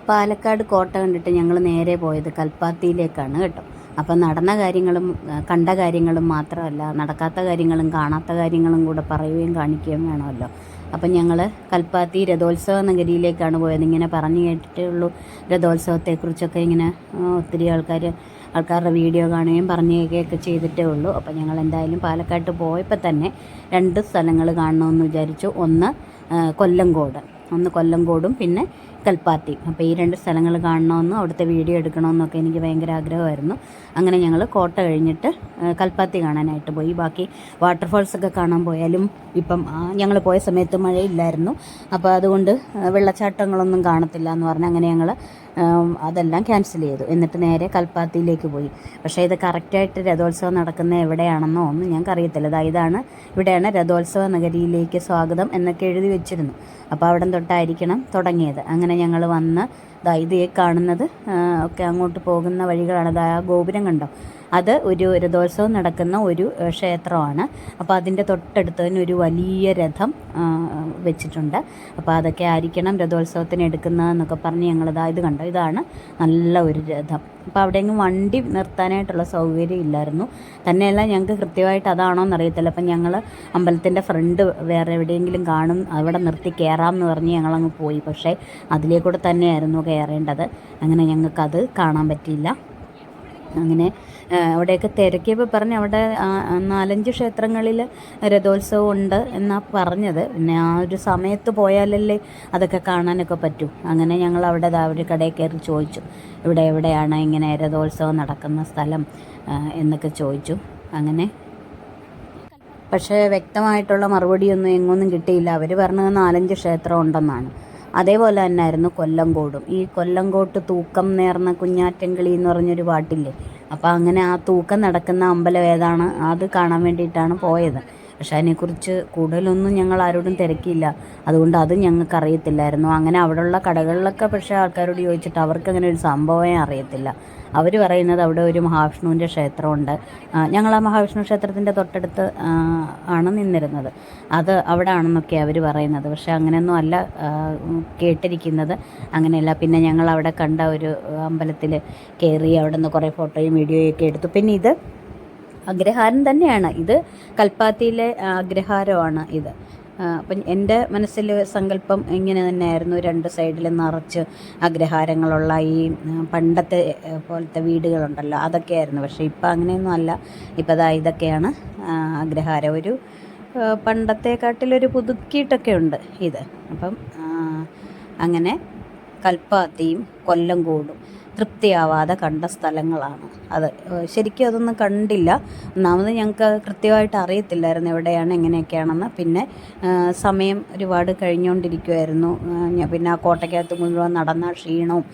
പാലക്കാട് കോട്ട കണ്ടിട്ട് ഞങ്ങൾ നേരെ പോയത് കൽപ്പാത്തിയിലേക്കാണ് കേട്ടോ. അപ്പം നടന്ന കാര്യങ്ങളും കണ്ട കാര്യങ്ങളും മാത്രമല്ല, നടക്കാത്ത കാര്യങ്ങളും കാണാത്ത കാര്യങ്ങളും കൂടെ പറയുകയും കാണിക്കുകയും വേണമല്ലോ. അപ്പം ഞങ്ങൾ കൽപ്പാത്തി രഥോത്സവ നഗരിയിലേക്കാണ് പോയത്. ഇങ്ങനെ പറഞ്ഞു കേട്ടിട്ടേ ഉള്ളൂ രഥോത്സവത്തെക്കുറിച്ചൊക്കെ. ഇങ്ങനെ ഒത്തിരി ആൾക്കാരുടെ വീഡിയോ കാണുകയും പറഞ്ഞു കേൾക്കുകയൊക്കെ ചെയ്തിട്ടേ ഉള്ളൂ. അപ്പം ഞങ്ങൾ എന്തായാലും പാലക്കാട്ട് പോയപ്പോൾ തന്നെ 2 സ്ഥലങ്ങൾ കാണണമെന്ന് വിചാരിച്ചു. ഒന്ന് കൊല്ലങ്കോടും പിന്നെ കൽപ്പാത്തി. അപ്പോൾ ഈ 2 സ്ഥലങ്ങൾ കാണണമെന്നും അവിടുത്തെ വീഡിയോ എടുക്കണമെന്നൊക്കെ എനിക്ക് ഭയങ്കര ആഗ്രഹമായിരുന്നു. അങ്ങനെ ഞങ്ങൾ കോട്ട കഴിഞ്ഞിട്ട് കൽപ്പാത്തി കാണാനായിട്ട് പോയി. ബാക്കി വാട്ടർഫാൾസൊക്കെ കാണാൻ പോയാലും ഇപ്പം ഞങ്ങൾ പോയ സമയത്ത് മഴയില്ലായിരുന്നു. അപ്പോൾ അതുകൊണ്ട് വെള്ളച്ചാട്ടങ്ങളൊന്നും കാണത്തില്ല എന്ന് പറഞ്ഞ് അങ്ങനെ ഞങ്ങൾ അതെല്ലാം ക്യാൻസൽ ചെയ്തു. എന്നിട്ട് നേരെ കൽപ്പാത്തിയിലേക്ക് പോയി. പക്ഷേ ഇത് കറക്റ്റായിട്ട് രഥോത്സവം നടക്കുന്ന എവിടെയാണെന്നോ ഒന്നും ഞങ്ങൾക്കറിയത്തില്ല. ഇവിടെയാണ് രഥോത്സവ നഗരിയിലേക്ക് സ്വാഗതം എന്നൊക്കെ എഴുതി വെച്ചിരുന്നു. അപ്പോൾ അവിടെ തൊട്ടായിരിക്കണം തുടങ്ങിയത്. അങ്ങനെ ഞങ്ങൾ വന്ന് ഇത് കാണുന്നത് ഒക്കെ അങ്ങോട്ട് പോകുന്ന വഴികളാണ്. ആ ഗോപുരം കണ്ടോ, അത് ഒരു രഥോത്സവം നടക്കുന്ന ഒരു ക്ഷേത്രമാണ്. അപ്പോൾ അതിൻ്റെ തൊട്ടടുത്ത് തന്നെ ഒരു വലിയ രഥം വെച്ചിട്ടുണ്ട്. അപ്പോൾ അതൊക്കെ ആയിരിക്കണം രഥോത്സവത്തിന് എടുക്കുന്നതെന്നൊക്കെ പറഞ്ഞ് ഇത് കണ്ടോ, ഇതാണ് നല്ല ഒരു രഥം. അപ്പോൾ അവിടെയെങ്കിലും വണ്ടി നിർത്താനായിട്ടുള്ള സൗകര്യം ഇല്ലായിരുന്നു. തന്നെയല്ല, ഞങ്ങൾക്ക് കൃത്യമായിട്ട് അതാണോ എന്നറിയത്തില്ല. അപ്പം ഞങ്ങൾ അമ്പലത്തിൻ്റെ ഫ്രണ്ട് വേറെ എവിടെയെങ്കിലും കാണും, അവിടെ നിർത്തി കയറാം എന്ന് പറഞ്ഞ് ഞങ്ങളങ്ങ് പോയി. പക്ഷേ അതിലേക്കൂടെ തന്നെയായിരുന്നു കയറേണ്ടത്. അങ്ങനെ ഞങ്ങൾക്കത് കാണാൻ പറ്റിയില്ല. അങ്ങനെ അവിടെയൊക്കെ തിരക്കിയപ്പോൾ പറഞ്ഞ് അവിടെ 4-5 ക്ഷേത്രങ്ങളിൽ രഥോത്സവം ഉണ്ട് എന്നാണ് പറഞ്ഞത്. പിന്നെ ആ ഒരു സമയത്ത് പോയാലല്ലേ അതൊക്കെ കാണാനൊക്കെ പറ്റൂ. അങ്ങനെ ഞങ്ങൾ അവിടെ ഒരു കടയിൽ കയറി ചോദിച്ചു, ഇവിടെ എവിടെയാണ് ഇങ്ങനെ രഥോത്സവം നടക്കുന്ന സ്ഥലം എന്നൊക്കെ ചോദിച്ചു. അങ്ങനെ പക്ഷേ വ്യക്തമായിട്ടുള്ള മറുപടിയൊന്നും എങ്ങൊന്നും കിട്ടിയില്ല. അവർ പറഞ്ഞത് 4-5 ക്ഷേത്രം ഉണ്ടെന്നാണ്. അതേപോലെ തന്നെയായിരുന്നു കൊല്ലങ്കോടും. ഈ കൊല്ലങ്കോട്ട് തൂക്കം നേർന്ന കുഞ്ഞാറ്റൻകിളി എന്ന് പറഞ്ഞൊരു പാട്ടില്ലേ, അപ്പോൾ അങ്ങനെ ആ തൂക്കം നടക്കുന്ന അമ്പലം ഏതാണ് അത് കാണാൻ വേണ്ടിയിട്ടാണ് പോയത്. പക്ഷേ അതിനെക്കുറിച്ച് കൂടുതലൊന്നും ഞങ്ങൾ ആരോടും തിരക്കിയില്ല. അതുകൊണ്ട് അത് ഞങ്ങൾക്ക് അറിയത്തില്ലായിരുന്നു. അങ്ങനെ അവിടെയുള്ള കടകളിലൊക്കെ പക്ഷേ ആൾക്കാരോട് ചോദിച്ചിട്ട് അവർക്ക് അങ്ങനെ ഒരു സംഭവമേ അറിയത്തില്ല. അവർ പറയുന്നത് അവിടെ ഒരു മഹാവിഷ്ണുവിൻ്റെ ക്ഷേത്രമുണ്ട്. ഞങ്ങൾ ആ മഹാവിഷ്ണു ക്ഷേത്രത്തിൻ്റെ തൊട്ടടുത്ത് ആണ് നിന്നിരുന്നത്. അത് അവിടെ ആണെന്നൊക്കെ അവർ പറയുന്നത്. പക്ഷേ അങ്ങനെയൊന്നും അല്ല കേട്ടിരിക്കുന്നത്, അങ്ങനെയല്ല. പിന്നെ ഞങ്ങൾ അവിടെ കണ്ട ഒരു അമ്പലത്തിൽ കയറി അവിടെ നിന്ന് കുറേ ഫോട്ടോയും വീഡിയോയൊക്കെ എടുത്തു. പിന്നെ ഇത് അഗ്രഹാരം തന്നെയാണ്. ഇത് കൽപ്പാത്തിയിലെ അഗ്രഹാരമാണ് ഇത്. അപ്പം എൻ്റെ മനസ്സിൽ സങ്കല്പം ഇങ്ങനെ തന്നെയായിരുന്നു. 2 സൈഡിലും നിറച്ച് അഗ്രഹാരങ്ങളുള്ള ഈ പണ്ടത്തെ പോലത്തെ വീടുകളുണ്ടല്ലോ, അതൊക്കെയായിരുന്നു. പക്ഷേ ഇപ്പം അങ്ങനെയൊന്നും അല്ല. ഇപ്പം ഇതൊക്കെയാണ് അഗ്രഹാരം. ഒരു പണ്ടത്തെക്കാട്ടിലൊരു പുതുക്കിയിട്ടൊക്കെ ഉണ്ട് ഇത്. അപ്പം അങ്ങനെ കൽപ്പാത്തിയും കൊല്ലങ്കോടും തൃപ്തിയാവാതെ കണ്ട സ്ഥലങ്ങളാണ് അത്. ശരിക്കും അതൊന്നും കണ്ടില്ല. ഒന്നാമത് ഞങ്ങൾക്ക് കൃത്യമായിട്ട് അറിയത്തില്ലായിരുന്നു എവിടെയാണ് എങ്ങനെയൊക്കെയാണെന്ന്. പിന്നെ സമയം ഒരുപാട് കഴിഞ്ഞുകൊണ്ടിരിക്കുമായിരുന്നു. പിന്നെ ആ കോട്ടയ്ക്കകത്ത് മുഴുവൻ നടന്ന ക്ഷീണവും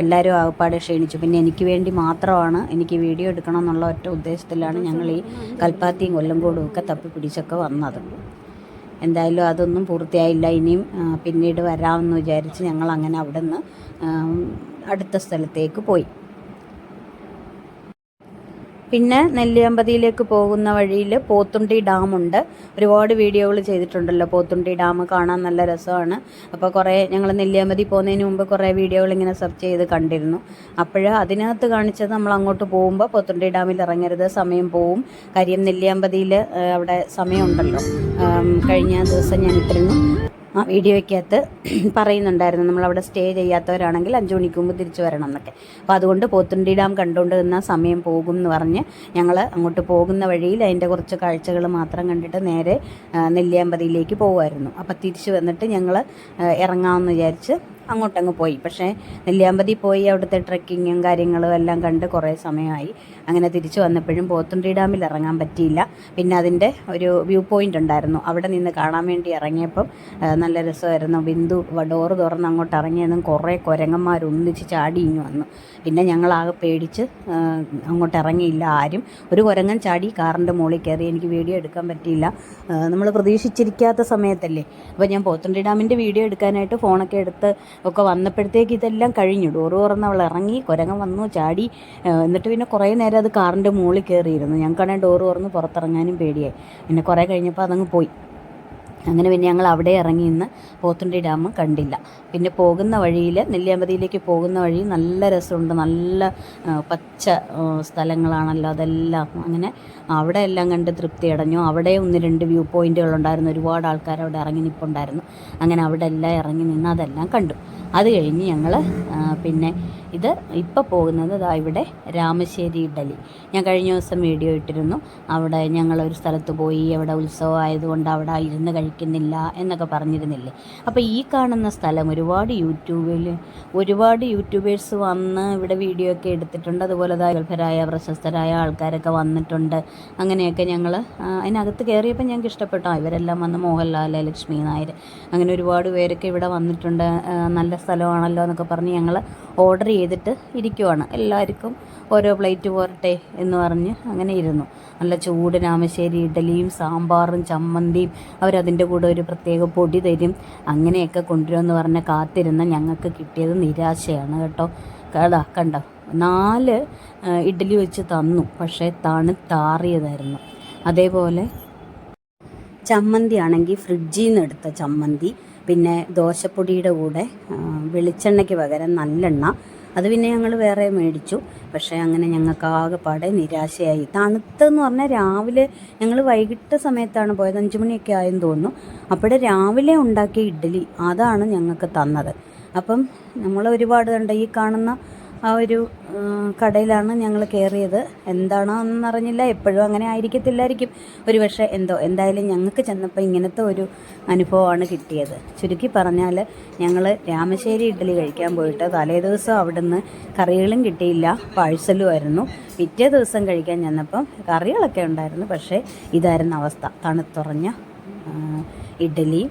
എല്ലാവരും ആകപ്പാടെ ക്ഷീണിച്ചു. പിന്നെ എനിക്ക് വേണ്ടി മാത്രമാണ്, എനിക്ക് വീഡിയോ എടുക്കണം എന്നുള്ള ഒറ്റ ഉദ്ദേശത്തിലാണ് ഞങ്ങൾ ഈ കൽപ്പാത്തിയും കൊല്ലങ്കോടും ഒക്കെ തപ്പിപ്പിടിച്ചൊക്കെ വന്നത്. എന്തായാലും അതൊന്നും പൂർത്തിയായില്ല. ഇനിയും പിന്നീട് വരാമെന്ന് വിചാരിച്ച് ഞങ്ങൾ അങ്ങനെ അവിടെ നിന്ന് അടുത്ത സ്ഥലത്തേക്ക് പോയി. പിന്നെ നെല്ലിയാമ്പതിയിലേക്ക് പോകുന്ന വഴിയിൽ പോത്തുണ്ടി ഡാമുണ്ട്. ഒരുപാട് വീഡിയോകൾ ചെയ്തിട്ടുണ്ടല്ലോ, പോത്തുണ്ടി ഡാം കാണാൻ നല്ല രസമാണ്. അപ്പോൾ ഞങ്ങൾ നെല്ലിയാമ്പതി പോകുന്നതിന് മുമ്പ് കുറേ വീഡിയോകൾ ഇങ്ങനെ സെർച്ച് ചെയ്ത് കണ്ടിരുന്നു. അതിനകത്ത് കാണിച്ചത് നമ്മൾ അങ്ങോട്ട് പോകുമ്പോൾ പോത്തുണ്ടി ഡാമിൽ ഇറങ്ങരുത്, സമയം പോവും. കാര്യം നെല്ലിയാമ്പതിയിൽ അവിടെ സമയമുണ്ടല്ലോ. കഴിഞ്ഞ ദിവസം ഞാൻ ഇട്ടിരുന്നു ആ വീഡിയോയ്ക്കകത്ത് പറയുന്നുണ്ടായിരുന്നു, നമ്മളവിടെ സ്റ്റേ ചെയ്യാത്തവരാണെങ്കിൽ 5 മണിക്ക് മുമ്പ് തിരിച്ചു വരണം എന്നൊക്കെ. അപ്പോൾ അതുകൊണ്ട് പോത്തുണ്ടി ഡാം കണ്ടുകൊണ്ട് നിന്നാൽ സമയം പോകും എന്ന് പറഞ്ഞ് ഞങ്ങൾ അങ്ങോട്ട് പോകുന്ന വഴിയിൽ അതിൻ്റെ കുറച്ച് കാഴ്ചകൾ മാത്രം കണ്ടിട്ട് നേരെ നെല്ലിയാമ്പതിയിലേക്ക് പോകുമായിരുന്നു. അപ്പോൾ തിരിച്ചു വന്നിട്ട് ഞങ്ങൾ ഇറങ്ങാമെന്ന് വിചാരിച്ച് അങ്ങോട്ടങ്ങ് പോയി. പക്ഷേ നെല്ലിയാമ്പതി പോയി അവിടുത്തെ ട്രെക്കിങ്ങും കാര്യങ്ങളും എല്ലാം കണ്ട് കുറേ സമയമായി. അങ്ങനെ തിരിച്ചു വന്നപ്പോഴും പോത്തുണ്ടി ഡാമിൽ ഇറങ്ങാൻ പറ്റിയില്ല. പിന്നെ അതിൻ്റെ ഒരു വ്യൂ പോയിൻ്റ് ഉണ്ടായിരുന്നു, അവിടെ നിന്ന് കാണാൻ വേണ്ടി ഇറങ്ങിയപ്പം നല്ല രസമായിരുന്നു. ബിന്ദു ഡോറ് തുറന്ന് അങ്ങോട്ട് ഇറങ്ങിയതും കുറേ കുരങ്ങന്മാർ ഒന്നിച്ച് ചാടി ഇങ്ങ് വന്നു. പിന്നെ ഞങ്ങളാകെ പേടിച്ച് അങ്ങോട്ട് ഇറങ്ങിയില്ല ആരും. ഒരു കുരങ്ങൻ ചാടി കാറിൻ്റെ മുകളിൽ കയറി. എനിക്ക് വീഡിയോ എടുക്കാൻ പറ്റിയില്ല, നമ്മൾ പ്രതീക്ഷിച്ചിരിക്കാത്ത സമയത്തല്ലേ. അപ്പോൾ ഞാൻ പോത്തുണ്ടി ഡാമിൻ്റെ വീഡിയോ എടുക്കാനായിട്ട് ഫോണൊക്കെ എടുത്ത് ഒക്കെ വന്നപ്പോഴത്തേക്ക് ഇതെല്ലാം കഴിഞ്ഞു. ഡോറ് തുറന്ന് അവൾ ഇറങ്ങി, കുരങ്ങൻ വന്നു ചാടി. എന്നിട്ട് പിന്നെ കുറേ നേരം അത് കാറിൻ്റെ മുകളിൽ കയറിയിരുന്നു. ഞങ്ങൾക്കാണെങ്കിൽ ഡോറ് തുറന്ന് പുറത്തിറങ്ങാനും പേടിയായി. പിന്നെ കുറേ കഴിഞ്ഞപ്പോൾ അതങ്ങ് പോയി. അങ്ങനെ പിന്നെ ഞങ്ങൾ അവിടെ ഇറങ്ങി ഇന്ന് പോത്തുണ്ടി ഡാം കണ്ടില്ല. പിന്നെ പോകുന്ന വഴിയിൽ നെല്ലിയാമ്പതിയിലേക്ക് പോകുന്ന വഴി നല്ല രസമുണ്ട്, നല്ല പച്ച സ്ഥലങ്ങളാണല്ലോ അതെല്ലാം. അങ്ങനെ അവിടെ എല്ലാം കണ്ട് തൃപ്തി അടഞ്ഞു. അവിടെ 1-2 വ്യൂ പോയിൻറ്റുകളുണ്ടായിരുന്നു, ഒരുപാട് ആൾക്കാർ അവിടെ ഇറങ്ങി നിൽപ്പുണ്ടായിരുന്നു. അങ്ങനെ അവിടെ എല്ലാം ഇറങ്ങി നിന്ന് അതെല്ലാം കണ്ടു. അത് കഴിഞ്ഞ് ഞങ്ങൾ പിന്നെ ഇത് ഇപ്പോൾ പോകുന്നത് ഇവിടെ രാമശ്ശേരി ഇഡ്ഡലി. ഞാൻ കഴിഞ്ഞ ദിവസം വീഡിയോ ഇട്ടിരുന്നു. അവിടെ ഞങ്ങളൊരു സ്ഥലത്ത് പോയി, അവിടെ ഉത്സവം ആയതുകൊണ്ട് അവിടെ ഇരുന്ന് കഴിക്കുന്നില്ല എന്നൊക്കെ പറഞ്ഞിരുന്നില്ലേ. അപ്പോൾ ഈ കാണുന്ന സ്ഥലം ഒരുപാട് യൂട്യൂബേഴ്സ് വന്ന് ഇവിടെ വീഡിയോ ഒക്കെ എടുത്തിട്ടുണ്ട്. അതുപോലെ ഗൾഫരായ പ്രശസ്തരായ ആൾക്കാരൊക്കെ വന്നിട്ടുണ്ട്. അങ്ങനെയൊക്കെ ഞങ്ങൾ അതിനകത്ത് കയറിയപ്പോൾ ഞങ്ങൾക്ക് ഇഷ്ടപ്പെട്ടു. ഇവരെല്ലാം വന്ന് മോഹൻലാൽ, ലക്ഷ്മി നായർ, അങ്ങനെ ഒരുപാട് പേരൊക്കെ ഇവിടെ വന്നിട്ടുണ്ട്. നല്ല സ്ഥലമാണല്ലോ എന്നൊക്കെ പറഞ്ഞ് ഞങ്ങൾ ഓർഡർ ചെയ്തിട്ട് ഇരിക്കുവാണ്. എല്ലാവർക്കും ഓരോ പ്ലേറ്റ് പോരട്ടെ എന്ന് പറഞ്ഞ് അങ്ങനെ ഇരുന്നു. നല്ല ചൂട് രാമശ്ശേരി ഇഡ്ഡലിയും സാമ്പാറും ചമ്മന്തിയും, അവരതിൻ്റെ കൂടെ ഒരു പ്രത്യേക പൊടി തരും. അങ്ങനെയൊക്കെ കൊണ്ടുവരുമെന്ന് പറഞ്ഞ് കാത്തിരുന്ന ഞങ്ങൾക്ക് കിട്ടിയത് നിരാശയാണ് കേട്ടോ. കണ്ടോ 4 ഇഡ്ഡലി വെച്ച് തന്നു, പക്ഷേ തണുത്താറിയതായിരുന്നു. അതേപോലെ ചമ്മന്തി ആണെങ്കിൽ ഫ്രിഡ്ജിൽ നിന്ന് എടുത്ത ചമ്മന്തി, പിന്നെ ദോശപ്പൊടിയുടെ കൂടെ വെളിച്ചെണ്ണയ്ക്ക് പകരം നല്ലെണ്ണ, അത് പിന്നെ ഞങ്ങൾ വേറെ മേടിച്ചു. പക്ഷേ അങ്ങനെ ഞങ്ങൾക്ക് ആകെപ്പാടെ നിരാശയായി. തണുത്തെന്ന് പറഞ്ഞാൽ രാവിലെ ഞങ്ങൾ വൈകിട്ട് സമയത്താണ് പോയത്, 5 മണിയൊക്കെ ആയെന്ന് തോന്നുന്നു. അപ്പോഴേ രാവിലെ ഉണ്ടാക്കിയ ഇഡ്ഡലി അതാണ് ഞങ്ങൾക്ക് തന്നത്. അപ്പം നമ്മൾ ഒരുപാട് കണ്ട ഈ കാണുന്ന ആ ഒരു കടയിലാണ് ഞങ്ങൾ കയറിയത്. എന്താണോന്നറിഞ്ഞില്ല, എപ്പോഴും അങ്ങനെ ആയിരിക്കത്തില്ലായിരിക്കും ഒരു പക്ഷേ. എന്തായാലും ഞങ്ങൾക്ക് ചെന്നപ്പോൾ ഇങ്ങനത്തെ ഒരു അനുഭവമാണ് കിട്ടിയത്. ചുരുക്കി പറഞ്ഞാൽ ഞങ്ങൾ രാമശ്ശേരി ഇഡ്ഡലി കഴിക്കാൻ പോയിട്ട് തലേദിവസം അവിടുന്ന് കറികളും കിട്ടിയില്ല, പാഴ്സലുമായിരുന്നു. പിറ്റേ ദിവസം കഴിക്കാൻ ചെന്നപ്പം കറികളൊക്കെ ഉണ്ടായിരുന്നു, പക്ഷേ ഇതായിരുന്നു അവസ്ഥ. തണുത്തുറഞ്ഞ ഇഡ്ഡലി,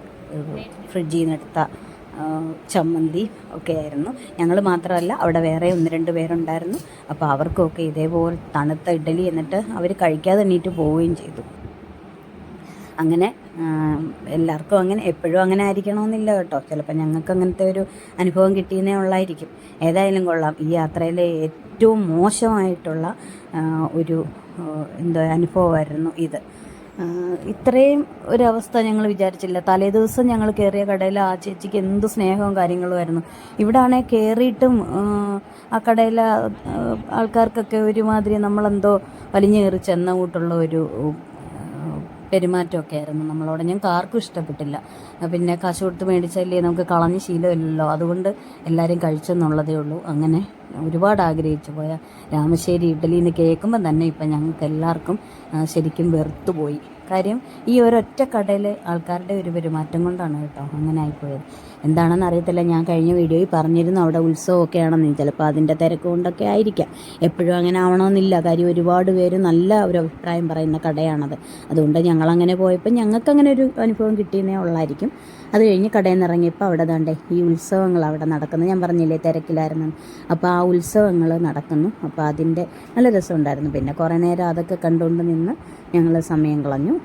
ഫ്രിഡ്ജിൽ നിന്ന് എടുത്ത ചമ്മന്തി ഒക്കെ ആയിരുന്നു. ഞങ്ങൾ മാത്രമല്ല, അവിടെ വേറെ 1-2 പേരുണ്ടായിരുന്നു. അപ്പോൾ അവർക്കൊക്കെ ഇതേപോലെ തണുത്ത ഇഡ്ഡലി, എന്നിട്ട് അവർ കഴിക്കാതെ എണീറ്റ് പോവുകയും ചെയ്തു. അങ്ങനെ എല്ലാവർക്കും അങ്ങനെ എപ്പോഴും അങ്ങനെ ആയിരിക്കണമെന്നില്ല കേട്ടോ. ചിലപ്പോൾ ഞങ്ങൾക്ക് അങ്ങനത്തെ ഒരു അനുഭവം കിട്ടിയെന്നേ ഉള്ളായിരിക്കും. ഏതായാലും കൊള്ളാം. ഈ യാത്രയിലെ ഏറ്റവും മോശമായിട്ടുള്ള ഒരു അനുഭവമായിരുന്നു ഇത്. ഇത്രയും ഒരവസ്ഥ ഞങ്ങൾ വിചാരിച്ചില്ല. തലേദിവസം ഞങ്ങൾ കയറിയ കടയിൽ ആ ചേച്ചിക്ക് എന്ത് സ്നേഹവും കാര്യങ്ങളുമായിരുന്നു. ഇവിടെ ആണെങ്കിൽ കയറിയിട്ടും ആ കടയിലെ ആൾക്കാർക്കൊക്കെ ഒരുമാതിരി നമ്മളെന്തോ വലിഞ്ഞു കയറി ചെന്ന കൂട്ടുള്ള ഒരു പെരുമാറ്റമൊക്കെ ആയിരുന്നു നമ്മളോട്. ഞങ്ങൾക്ക് ആർക്കും ഇഷ്ടപ്പെട്ടില്ല. പിന്നെ കാശ് കൊടുത്ത് മേടിച്ചല്ലേ, നമുക്ക് കളഞ്ഞ ശീലമില്ലല്ലോ, അതുകൊണ്ട് എല്ലാവരും കഴിച്ചെന്നുള്ളതേ ഉള്ളൂ. അങ്ങനെ ഒരുപാട് ആഗ്രഹിച്ചു പോയ രാമശ്ശേരി ഇഡ്ഡലി എന്ന് കേൾക്കുമ്പോൾ തന്നെ ഇപ്പം ഞങ്ങൾക്ക് എല്ലാവർക്കും ശരിക്കും വെറുത്തുപോയി. കാര്യം ഈ ഒരൊറ്റ കടയിൽ ആൾക്കാരുടെ ഒരു പെരുമാറ്റം കൊണ്ടാണ് കേട്ടോ അങ്ങനെ ആയിപ്പോയത്. എന്താണെന്ന് അറിയത്തില്ല. ഞാൻ കഴിഞ്ഞ വീഡിയോയിൽ പറഞ്ഞിരുന്നു അവിടെ ഉത്സവമൊക്കെ ആണെന്ന്. ചിലപ്പോൾ അതിൻ്റെ തിരക്ക് കൊണ്ടൊക്കെ ആയിരിക്കാം. എപ്പോഴും അങ്ങനെ ആവണമെന്നില്ല. കാര്യം ഒരുപാട് പേര് നല്ല ഒരു അഭിപ്രായം പറയുന്ന കടയാണത്. അതുകൊണ്ട് ഞങ്ങളങ്ങനെ പോയപ്പോൾ ഞങ്ങൾക്കങ്ങനെ ഒരു അനുഭവം കിട്ടിയെന്നേ ഉള്ളായിരിക്കും. അത് കഴിഞ്ഞ് കടയിൽ നിന്ന് ഇറങ്ങിയപ്പോൾ അവിടെ ദാണ്ടേ ഈ ഉത്സവങ്ങൾ അവിടെ നടക്കുന്നു. ഞാൻ പറഞ്ഞില്ലേ തിരക്കിലായിരുന്നു. അപ്പോൾ ആ ഉത്സവങ്ങൾ നടക്കുന്നു. അപ്പോൾ അതിൻ്റെ നല്ല രസമുണ്ടായിരുന്നു. പിന്നെ കുറേ നേരം അതൊക്കെ കണ്ടുകൊണ്ട് നിന്ന് ഞങ്ങൾ സമയം കളഞ്ഞു.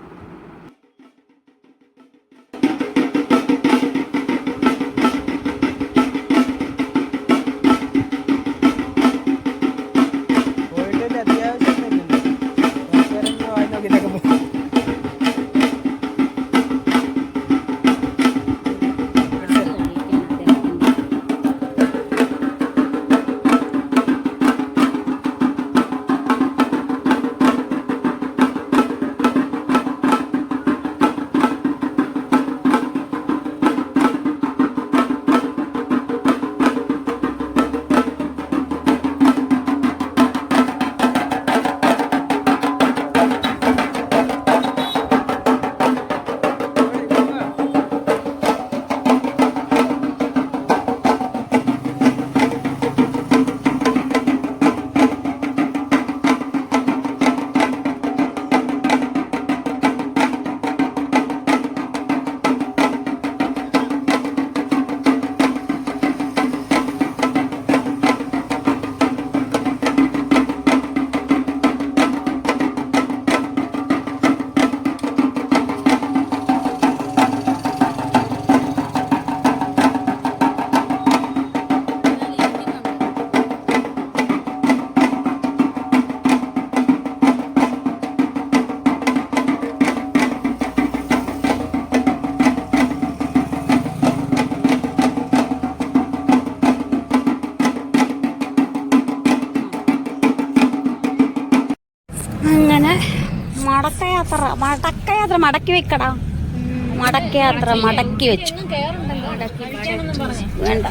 മടക്കയാത്ര മടക്കി വെക്കടാ. മടക്കയാത്ര മടക്കി വെച്ചു. വേണ്ട.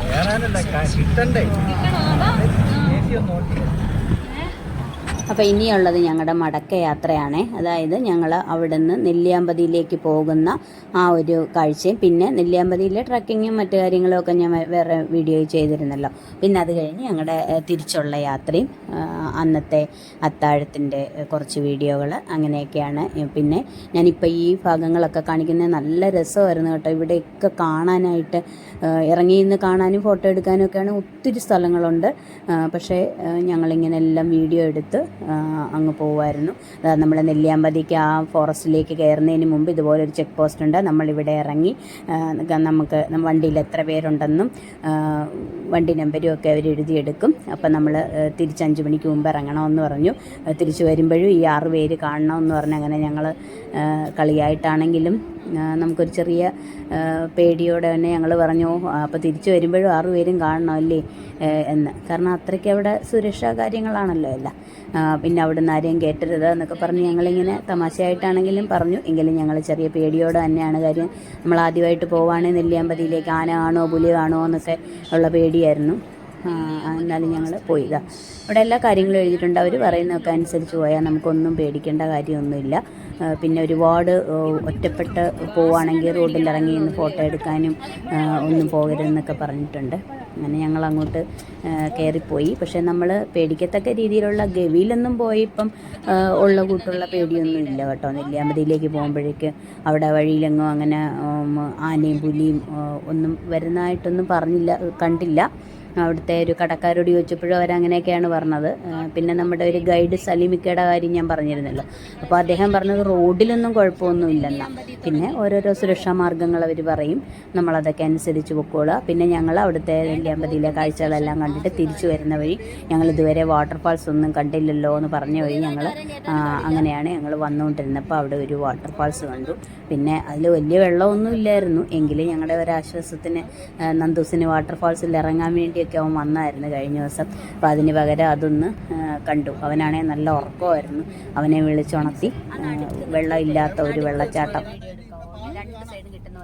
അപ്പോൾ ഇനിയുള്ളത് ഞങ്ങളുടെ മടക്കയാത്രയാണ്. അതായത് ഞങ്ങൾ അവിടെ നിന്ന് നെല്ലിയാമ്പതിയിലേക്ക് പോകുന്ന ആ ഒരു കാഴ്ചയും പിന്നെ നെല്ലിയാമ്പതിയിലെ ട്രക്കിങ്ങും മറ്റു കാര്യങ്ങളൊക്കെ ഞാൻ വേറെ വീഡിയോ ചെയ്തിരുന്നല്ലോ. പിന്നെ അത് കഴിഞ്ഞ് ഞങ്ങളുടെ തിരിച്ചുള്ള യാത്രയും അന്നത്തെ അത്താഴത്തിൻ്റെ കുറച്ച് വീഡിയോകൾ അങ്ങനെയൊക്കെയാണ്. പിന്നെ ഞാനിപ്പോൾ ഈ ഭാഗങ്ങളൊക്കെ കാണിക്കുന്നത് നല്ല രസമായിരുന്നു കേട്ടോ. ഇവിടെയൊക്കെ കാണാനായിട്ട് ഇറങ്ങി നിന്ന് കാണാനും ഫോട്ടോ എടുക്കാനും ഒക്കെയാണ് ഒത്തിരി സ്ഥലങ്ങളുണ്ട്. പക്ഷേ ഞങ്ങളിങ്ങനെ എല്ലാം വീഡിയോ എടുത്ത് അങ്ങ് പോകുമായിരുന്നു. നമ്മൾ നെല്ലിയാമ്പതിക്ക് ആ ഫോറസ്റ്റിലേക്ക് കയറുന്നതിന് മുമ്പ് ഇതുപോലൊരു ചെക്ക് പോസ്റ്റ് ഉണ്ട്. നമ്മളിവിടെ ഇറങ്ങി നമുക്ക് വണ്ടിയിൽ എത്ര പേരുണ്ടെന്നും വണ്ടി നമ്പരും ഒക്കെ അവർ എഴുതിയെടുക്കും. അപ്പം നമ്മൾ തിരിച്ച് 5 മണിക്ക് മുമ്പ് ഇറങ്ങണമെന്ന് പറഞ്ഞു. തിരിച്ചു വരുമ്പോഴും ഈ 6 പേര് കാണണമെന്ന് പറഞ്ഞ് അങ്ങനെ ഞങ്ങൾ കളിയായിട്ടാണെങ്കിലും നമുക്കൊരു ചെറിയ പേടിയോടെ തന്നെ ഞങ്ങൾ പറഞ്ഞു അപ്പോൾ തിരിച്ചു വരുമ്പോഴും 6 പേരും കാണണമല്ലേ എന്ന്. കാരണം അത്രയ്ക്ക് അവിടെ സുരക്ഷാ കാര്യങ്ങളാണല്ലോ എല്ലാം. പിന്നെ അവിടെ നിന്ന് ആരെയും കയറ്റരുത് എന്നൊക്കെ പറഞ്ഞ് ഞങ്ങളിങ്ങനെ തമാശയായിട്ടാണെങ്കിലും പറഞ്ഞു. എങ്കിലും ഞങ്ങൾ ചെറിയ പേടിയോടെ തന്നെയാണ്. കാര്യം നമ്മൾ ആദ്യമായിട്ട് പോവുകയാണെങ്കിൽ നെല്ലിയാമ്പതിയിലേക്ക് ആന കാണുമോ പുലി കാണുമോ എന്നൊക്കെ ഉള്ള പേടിയായിരുന്നു. എന്നാലും ഞങ്ങൾ പോയിതാ. ഇവിടെ എല്ലാ കാര്യങ്ങളും എഴുതിയിട്ടുണ്ട്. അവർ പറയുന്നതൊക്കെ അനുസരിച്ച് പോയാൽ നമുക്കൊന്നും പേടിക്കേണ്ട കാര്യമൊന്നുമില്ല. പിന്നെ ഒരുപാട് ഒറ്റപ്പെട്ട് പോവുകയാണെങ്കിൽ റോഡിലിറങ്ങി നിന്ന് ഫോട്ടോ എടുക്കാനും ഒന്നും പോകരുതെന്നൊക്കെ പറഞ്ഞിട്ടുണ്ട്. അങ്ങനെ ഞങ്ങൾ അങ്ങോട്ട് കയറിപ്പോയി. പക്ഷേ നമ്മൾ പേടിക്കത്തക്ക രീതിയിലുള്ള ഗവിയിലൊന്നും പോയി ഇപ്പം ഉള്ള കൂട്ടുള്ള പേടിയൊന്നും ഇല്ല കേട്ടോ. നെല്ലിയാമ്പതിയിലേക്ക് പോകുമ്പോഴേക്ക് അവിടെ വഴിയിലെങ്ങും അങ്ങനെ ആനയും പുലിയും ഒന്നും വരുന്നതായിട്ടൊന്നും കണ്ടില്ല. അവിടുത്തെ ഒരു കടക്കാരോട് ചോദിച്ചപ്പോഴും അവരങ്ങനെയൊക്കെയാണ് പറഞ്ഞത്. പിന്നെ നമ്മുടെ ഒരു ഗൈഡ് സലീമിക്കയുടെ കാര്യം ഞാൻ പറഞ്ഞിരുന്നല്ലോ. അപ്പോൾ അദ്ദേഹം പറഞ്ഞത് റോഡിലൊന്നും കുഴപ്പമൊന്നും ഇല്ലെന്നാണ്. പിന്നെ ഓരോരോ സുരക്ഷാ മാർഗ്ഗങ്ങൾ അവർ പറയും, നമ്മളതൊക്കെ അനുസരിച്ച് പൊക്കോളുക. പിന്നെ ഞങ്ങൾ അവിടുത്തെ നെല്ലിയാമ്പതിയിലെ കാഴ്ചകളെല്ലാം കണ്ടിട്ട് തിരിച്ചു വരുന്ന വഴി ഞങ്ങൾ ഇതുവരെ വാട്ടർഫാൾസ് ഒന്നും കണ്ടില്ലല്ലോ എന്ന് പറഞ്ഞ വഴി ഞങ്ങൾ അങ്ങനെയാണ് ഞങ്ങൾ വന്നുകൊണ്ടിരുന്നപ്പോൾ അവിടെ ഒരു വാട്ടർഫാൾസ് കണ്ടു. പിന്നെ അതിൽ വലിയ വെള്ളമൊന്നും ഇല്ലായിരുന്നു. എങ്കിലും ഞങ്ങളുടെ ഒരാശ്വാസത്തിന് നന്ദൂസിന് വാട്ടർഫാൾസിൽ ഇറങ്ങാൻ വേണ്ടിയൊക്കെ അവൻ വന്നായിരുന്നു കഴിഞ്ഞ ദിവസം. അപ്പോൾ അതിന് പകരം അതൊന്ന് കണ്ടു. അവനാണെങ്കിൽ നല്ല ഉറക്കമായിരുന്നു. അവനെ വിളിച്ചുണർത്തി വെള്ളം ഇല്ലാത്ത ഒരു വെള്ളച്ചാട്ടം 2 സൈഡും കിട്ടുന്ന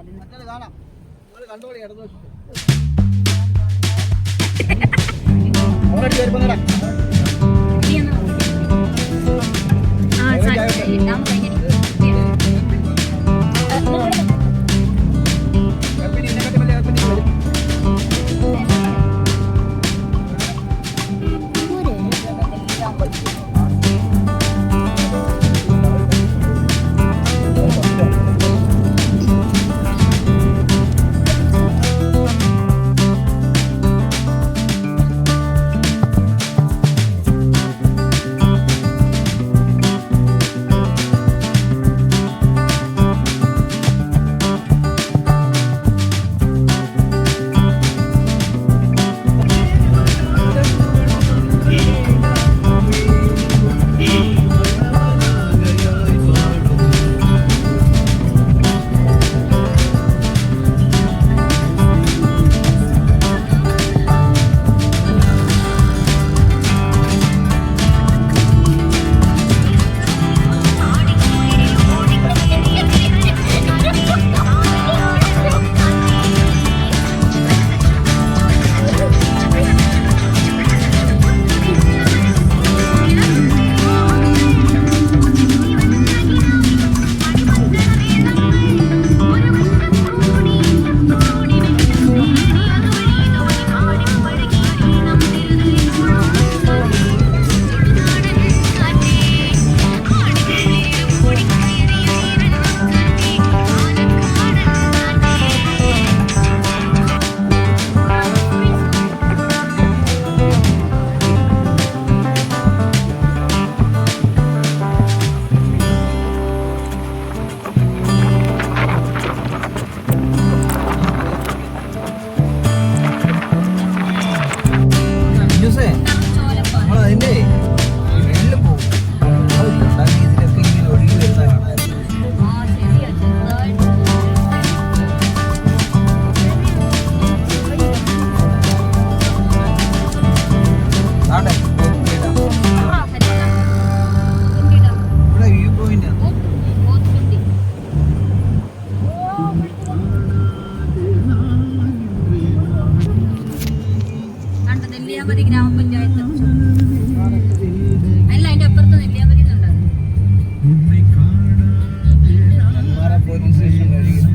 നെല്ലിയാമ്പതി ഗ്രാമപഞ്ചായത്ത് അല്ല, അതിന്റെ അപ്പുറത്ത് നെല്ലിയാമ്പതി എന്നുണ്ടാകും. പോലീസ് സ്റ്റേഷൻ കഴിയും.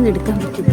എടുക്കാൻ പറ്റും.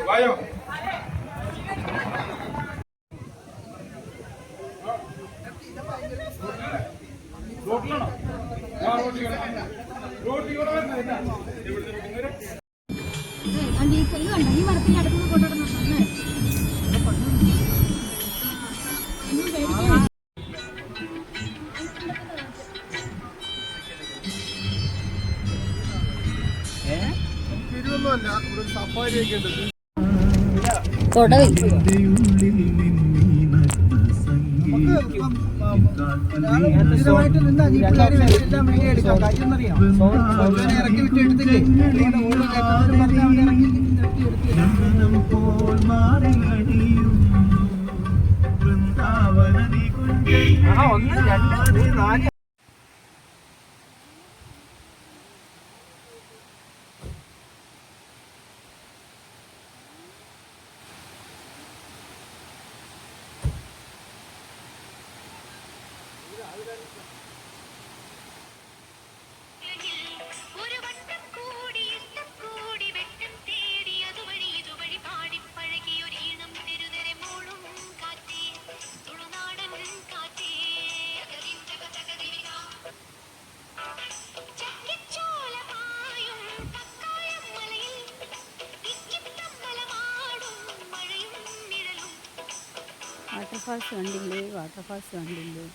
വായോ റോട്ടിലാണോ? റോട്ടി കൂടെ ഈ മരത്തിന്റെ അടുത്ത് കൊണ്ടുവരണം. തിരുവല്ല ഇവിടെ സഫാരിയൊക്കെ ഉണ്ട്. സ്ഥിരമായിട്ട് നിന്ന് അനിയത്തിലാര് എല്ലാം വീഡിയോ എടുക്കാം. കാര്യം എന്നറിയാം, ഇറക്കി വിട്ട് എടുത്തില്ലേ ഓരോ ഇറക്കി ഒന്ന് രണ്ട് മൂന്ന് നാല് വാട്ടർഫാൾസ് കണ്ടില്ലേ? വാട്ടർഫാൾസ് കണ്ടില്ലേ?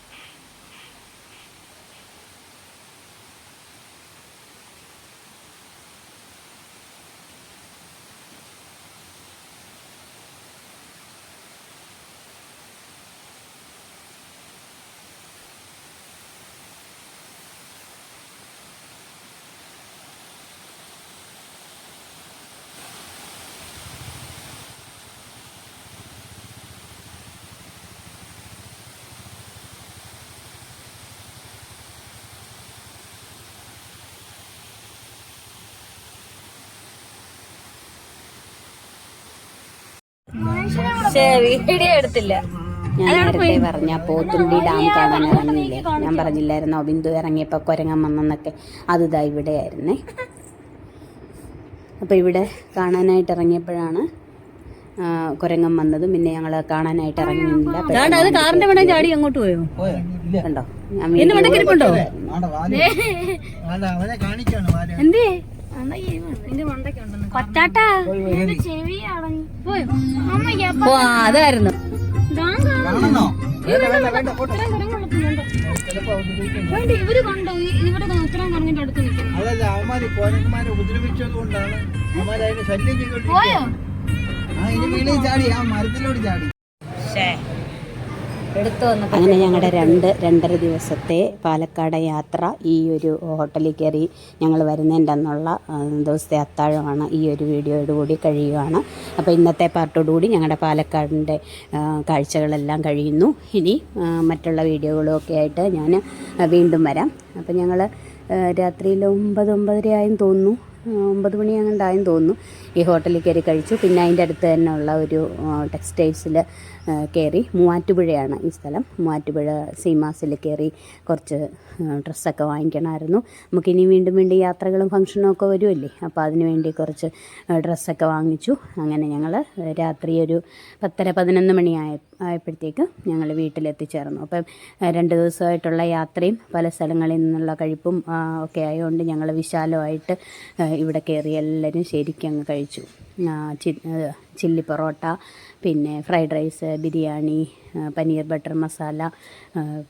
വീഡിയോ എടുത്തില്ല. ഞാൻ നേരത്തെ പറഞ്ഞ പോത്തുണ്ടി ഡാം കാണാൻ ഇറങ്ങിയില്ലേ, ഞാൻ പറഞ്ഞില്ലായിരുന്നോ ബിന്ദു ഇറങ്ങിയപ്പോൾ കുരങ്ങൻ വന്നെന്നൊക്കെ, അത് ഇതാ ഇവിടെയായിരുന്നേ. അപ്പോൾ ഇവിടെ കാണാനായിട്ട് ഇറങ്ങിയപ്പോഴാണ് കുരങ്ങൻ വന്നതും. പിന്നെ ഞങ്ങൾ കാണാനായിട്ട് ഇറങ്ങിയില്ല. കാറിന്റെ വേണം ചാടി അങ്ങോട്ട് പോയോ കണ്ടോ? അവനെ കാണിക്കാണ് എന്തേ അതായിരുന്നു. കാണണോ? അതല്ല, അവന്മാര് കോരന്മാരെ ഉപദ്രവിച്ചത് കൊണ്ടാണ് അവന്മാര് അതിന് ശല്യം ചെയ്തോണ്ടിരിക്കുക. അതിന് വീട്ടിൽ ചാടി, ആ മരത്തിലോട് ചാടി. അങ്ങനെ ഞങ്ങളുടെ 2-2.5 ദിവസത്തെ പാലക്കാട് യാത്ര ഈ ഒരു ഹോട്ടലിൽ കയറി ഞങ്ങൾ വരുന്നതിൻ്റെ അന്നുള്ള ദിവസത്തെ അത്താഴമാണ് ഈ ഒരു വീഡിയോയോടുകൂടി കഴിയുകയാണ്. അപ്പോൾ ഇന്നത്തെ പാർട്ടോടുകൂടി ഞങ്ങളുടെ പാലക്കാടിൻ്റെ കാഴ്ചകളെല്ലാം കഴിയുന്നു. ഇനി മറ്റുള്ള വീഡിയോകളൊക്കെ ആയിട്ട് ഞാൻ വീണ്ടും വരാം. അപ്പോൾ ഞങ്ങൾ രാത്രിയിൽ 9-9:30 ആയെന്ന് തോന്നുന്നു, 9 മണി അങ്ങോട്ടായെന്ന് തോന്നുന്നു ഈ ഹോട്ടലിൽ കയറി കഴിച്ചു. പിന്നെ അതിൻ്റെ അടുത്ത് തന്നെ ഉള്ള ഒരു ടെക്സ്റ്റൈൽസിൽ കയറി. മൂവാറ്റുപുഴയാണ് ഈ സ്ഥലം. മൂവാറ്റുപുഴ സീമാസിൽ കയറി കുറച്ച് ഡ്രസ്സൊക്കെ വാങ്ങിക്കണമായിരുന്നു. നമുക്കിനി വീണ്ടും യാത്രകളും ഫംഗ്ഷനും ഒക്കെ വരുമല്ലേ, അപ്പോൾ അതിന് വേണ്ടി കുറച്ച് ഡ്രസ്സൊക്കെ വാങ്ങിച്ചു. അങ്ങനെ ഞങ്ങൾ രാത്രി ഒരു 10-11 മണി ആയപ്പോഴത്തേക്ക് ഞങ്ങൾ വീട്ടിലെത്തിച്ചേർന്നു. അപ്പം 2 ദിവസമായിട്ടുള്ള യാത്രയും പല സ്ഥലങ്ങളിൽ നിന്നുള്ള കഴിപ്പും ഒക്കെ ആയതുകൊണ്ട് ഞങ്ങൾ വിശാലമായിട്ട് ഇവിടെ കയറി എല്ലാവരും ശരിക്കും അങ്ങ് കഴിച്ചു. ചില്ലി പൊറോട്ട, പിന്നെ fried rice, biryani, paneer butter masala,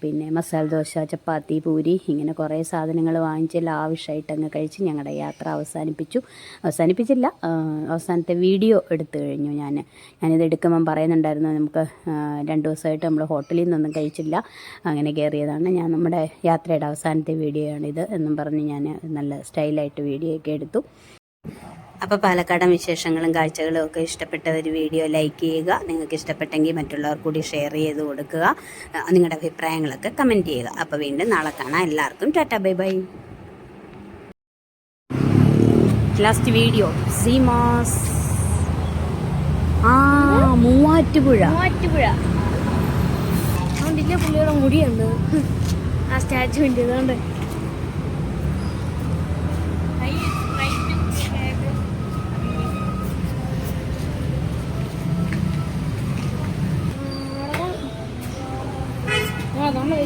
പിന്നെ മസാല ദോശ, ചപ്പാത്തി, പൂരി, ഇങ്ങനെ കുറേ സാധനങ്ങൾ വാങ്ങിച്ച് ലാവിഷായിട്ട് അങ്ങ് കഴിച്ച് ഞങ്ങളുടെ യാത്ര അവസാനിപ്പിച്ചില്ല. അവസാനത്തെ വീഡിയോ എടുത്തു കഴിഞ്ഞു. ഞാനിത് എടുക്കുമ്പം പറയുന്നുണ്ടായിരുന്നു നമുക്ക് 2 ദിവസമായിട്ട് നമ്മൾ ഹോട്ടലിൽ നിന്നൊന്നും കഴിച്ചില്ല, അങ്ങനെ കയറിയതാണ്. നമ്മുടെ യാത്രയുടെ അവസാനത്തെ വീഡിയോ ആണിത് എന്നും പറഞ്ഞ് ഞാൻ നല്ല സ്റ്റൈലായിട്ട് വീഡിയോ ഒക്കെ എടുത്തു. അപ്പോൾ പാലക്കാടൻ വിശേഷങ്ങളും കാഴ്ചകളും ഒക്കെ ഇഷ്ടപ്പെട്ട ഒരു വീഡിയോ ലൈക്ക് ചെയ്യുക. നിങ്ങൾക്ക് ഇഷ്ടപ്പെട്ടെങ്കിൽ മറ്റുള്ളവർ കൂടി ഷെയർ ചെയ്ത് കൊടുക്കുക. നിങ്ങളുടെ അഭിപ്രായങ്ങളൊക്കെ കമൻറ്റ് ചെയ്യുക. അപ്പോൾ വീണ്ടും നാളെ കാണാം. എല്ലാവർക്കും tata bye bye. Last video Seemas, Muvattupuzha. അതുകൊണ്ടില്ല പുള്ളിയുടെ മുടിയുണ്ട് ആ സ്റ്റാച്ചുവിൻ്റെ. അതുകൊണ്ട് നമ്മൾ